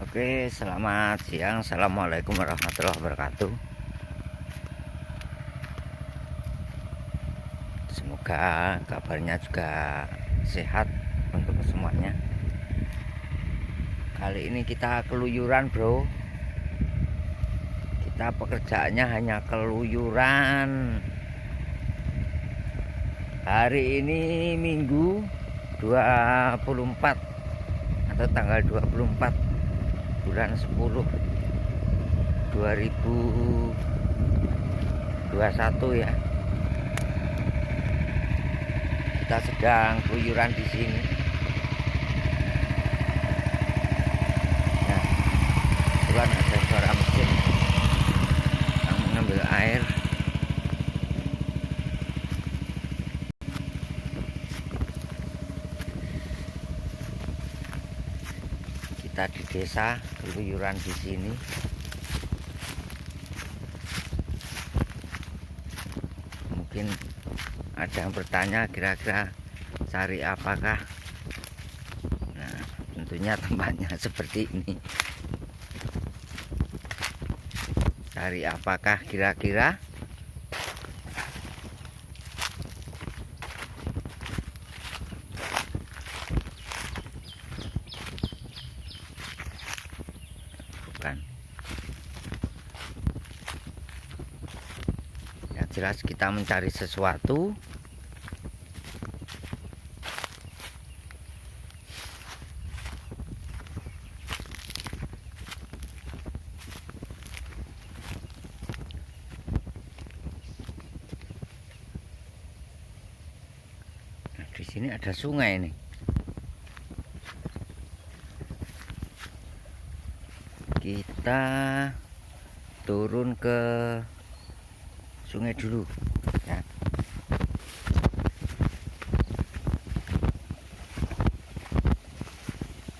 Oke, selamat siang. Assalamualaikum warahmatullahi wabarakatuh. Semoga kabarnya juga sehat untuk semuanya. Kali ini kita keluyuran, bro. Kita pekerjaannya hanya keluyuran. Hari ini Minggu 24 atau tanggal 24 bulan 10 2021 ya. Kita sedang keluyuran di sini. Nah, kebetulan ada suara mesin yang mengambil air. Kita di desa keluyuran di sini. Mungkin ada yang bertanya kira-kira cari apakah. Nah, tentunya tempatnya seperti ini. Cari apakah kira-kira? Bukan. Yang jelas kita mencari sesuatu. Di sini ada sungai nih. Kita turun ke sungai dulu ya.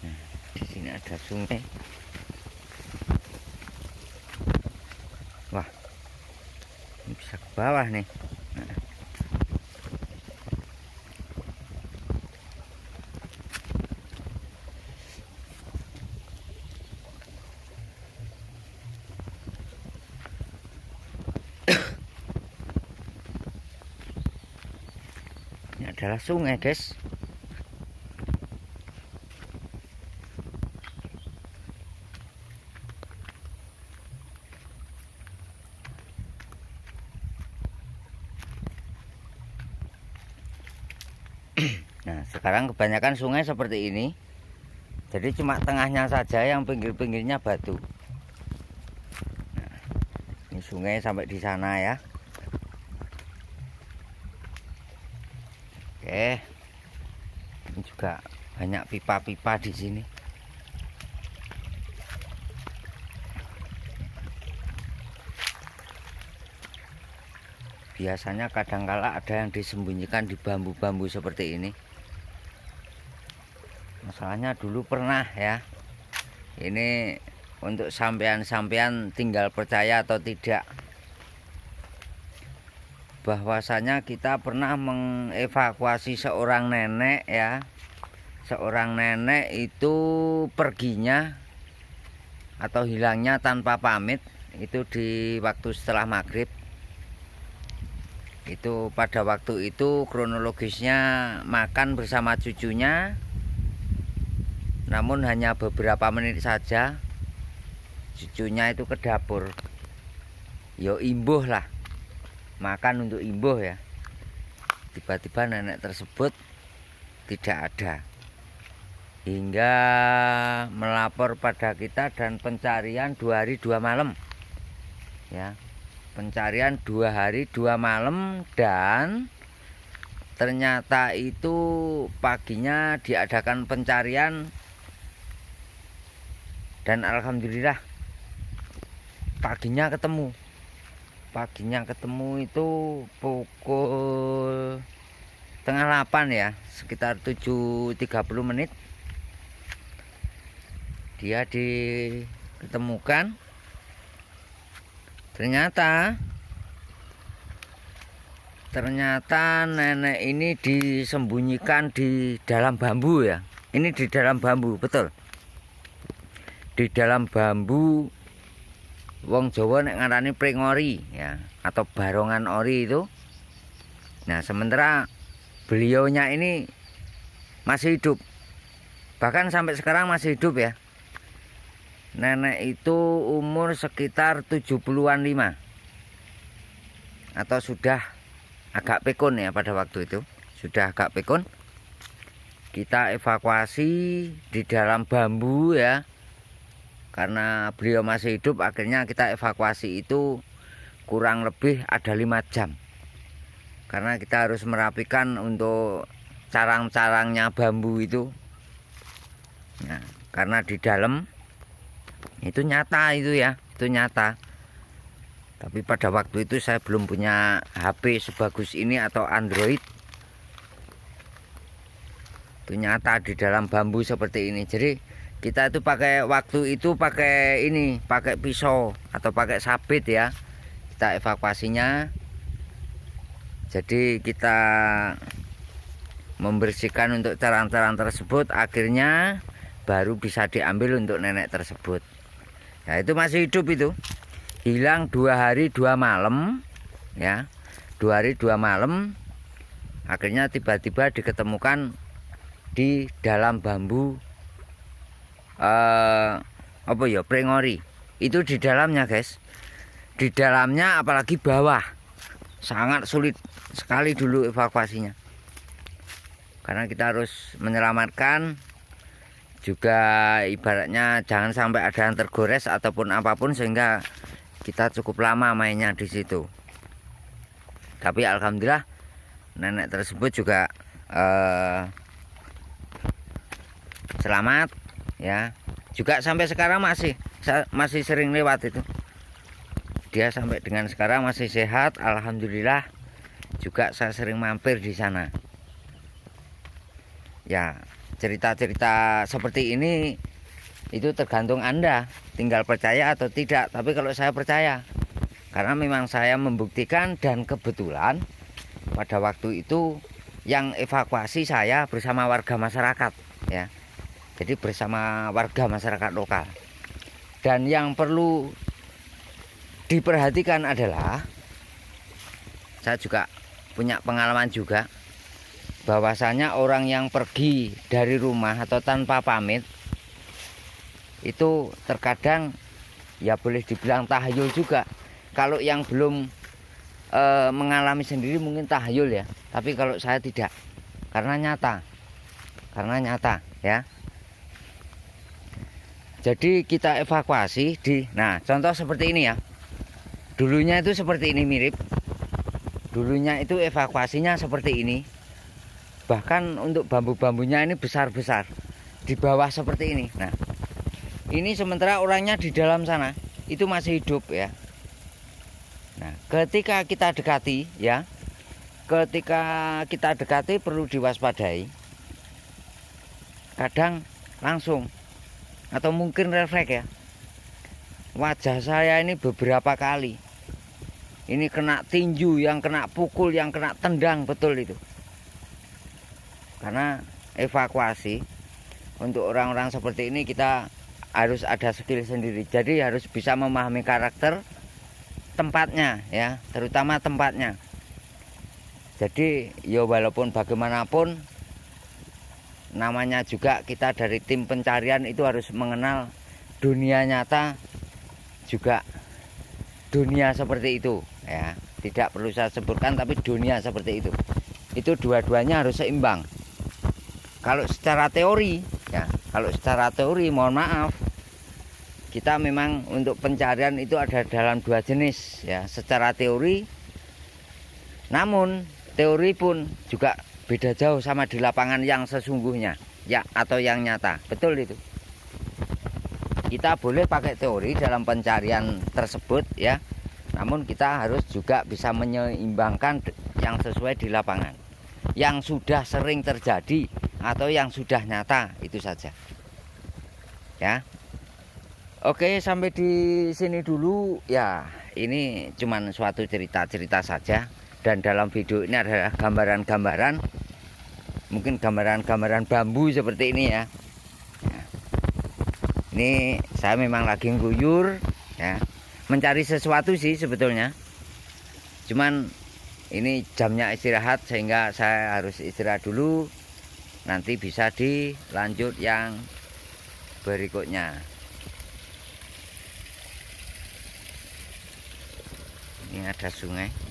Nah, di sini ada sungai. Wah, ini bisa ke bawah nih. Nah. Ini adalah sungai, guys. Nah, sekarang kebanyakan sungai seperti ini. Jadi cuma tengahnya saja yang pinggir-pinggirnya batu. Nah, ini sungai sampai di sana ya. Oke. Ini juga banyak pipa-pipa di sini. Biasanya kadangkala ada yang disembunyikan di bambu-bambu seperti ini. Masalahnya dulu pernah ya. Ini untuk sampean-sampean tinggal percaya atau tidak, bahwasanya kita pernah mengevakuasi seorang nenek ya. Seorang nenek itu perginya atau hilangnya tanpa pamit itu di waktu setelah maghrib. Itu pada waktu itu kronologisnya makan bersama cucunya, namun hanya beberapa menit saja cucunya itu ke dapur. Yo imbuh lah, makan untuk imbuh ya. Tiba-tiba nenek tersebut tidak ada, hingga melapor pada kita dan pencarian 2 hari 2 malam ya. Pencarian 2 hari 2 malam dan ternyata itu paginya diadakan pencarian dan alhamdulillah paginya ketemu. Paginya ketemu itu pukul setengah 8 ya, sekitar 7.30 menit dia diketemukan. Ternyata nenek ini disembunyikan di dalam bambu ya. Ini di dalam bambu, betul. di dalam bambu wong Jawa nek ngarani prengori ya, atau barongan ori itu. Nah, sementara beliaunya ini masih hidup. Bahkan sampai sekarang masih hidup ya. Nenek itu umur sekitar 70-an 5. Atau sudah agak pikun ya pada waktu itu. Sudah agak pikun. Kita evakuasi di dalam bambu ya. Karena beliau masih hidup, akhirnya kita evakuasi itu kurang lebih ada 5 jam. Karena kita harus merapikan untuk carang-carangnya bambu itu. Nah, karena di dalam itu nyata itu ya, itu nyata. Tapi pada waktu itu saya belum punya HP sebagus ini atau Android. Itu nyata di dalam bambu seperti ini. Jadi kita itu waktu itu pakai ini, pakai pisau atau pakai sabit ya. Kita evakuasinya. Jadi kita membersihkan untuk carang-carang tersebut, akhirnya baru bisa diambil untuk nenek tersebut. Nah, itu masih hidup itu. Hilang 2 hari 2 malam ya. 2 hari 2 malam. Akhirnya tiba-tiba diketemukan di dalam bambu apa ya, prengori. Itu di dalamnya, guys. Di dalamnya apalagi bawah. Sangat sulit sekali dulu evakuasinya. Karena kita harus menyelamatkan juga, ibaratnya jangan sampai ada yang tergores ataupun apapun, sehingga kita cukup lama mainnya di situ. Tapi alhamdulillah nenek tersebut juga selamat ya. Juga sampai sekarang masih sering lewat itu. Dia sampai dengan sekarang masih sehat, alhamdulillah. Juga saya sering mampir di sana. Ya, cerita-cerita seperti ini itu tergantung Anda, tinggal percaya atau tidak. Tapi kalau saya percaya, karena memang saya membuktikan, dan kebetulan pada waktu itu yang evakuasi saya bersama warga masyarakat ya. Jadi bersama warga masyarakat lokal. Dan yang perlu diperhatikan adalah, saya juga punya pengalaman juga, bahwasanya orang yang pergi dari rumah atau tanpa pamit itu terkadang ya boleh dibilang tahayul juga. Kalau yang belum mengalami sendiri mungkin tahayul ya, tapi kalau saya tidak, karena nyata ya. Jadi kita evakuasi nah contoh seperti ini ya. Dulunya itu seperti ini, mirip. Dulunya itu evakuasinya seperti ini. Bahkan untuk bambu-bambunya ini besar-besar. Di bawah seperti ini. Nah, ini sementara orangnya di dalam sana itu masih hidup ya. Nah, ketika kita dekati ya, perlu diwaspadai. Kadang langsung atau mungkin refleks ya. Wajah saya ini beberapa kali ini kena tinju, yang kena pukul, yang kena tendang, betul itu. Karena evakuasi untuk orang-orang seperti ini kita harus ada skill sendiri. Jadi harus bisa memahami karakter tempatnya ya, terutama tempatnya. Jadi ya walaupun bagaimanapun, namanya juga kita dari tim pencarian itu harus mengenal dunia nyata juga, dunia seperti itu ya. Tidak perlu saya sebutkan, tapi dunia seperti itu dua-duanya harus seimbang. Kalau secara teori ya, mohon maaf, kita memang untuk pencarian itu ada dalam 2 jenis ya, secara teori. Namun teori pun juga beda jauh sama di lapangan yang sesungguhnya ya, atau yang nyata, betul itu. Kita boleh pakai teori dalam pencarian tersebut ya, namun kita harus juga bisa menyeimbangkan yang sesuai di lapangan, yang sudah sering terjadi atau yang sudah nyata, itu saja ya. Oke, sampai di sini dulu ya. Ini cuman suatu cerita-cerita saja, dan dalam video ini adalah gambaran-gambaran, mungkin gambaran-gambaran bambu seperti ini ya. Ini saya memang lagi ngguyur ya, mencari sesuatu sih sebetulnya. Cuman ini jamnya istirahat sehingga saya harus istirahat dulu. Nanti bisa dilanjut yang berikutnya. Ini ada sungai.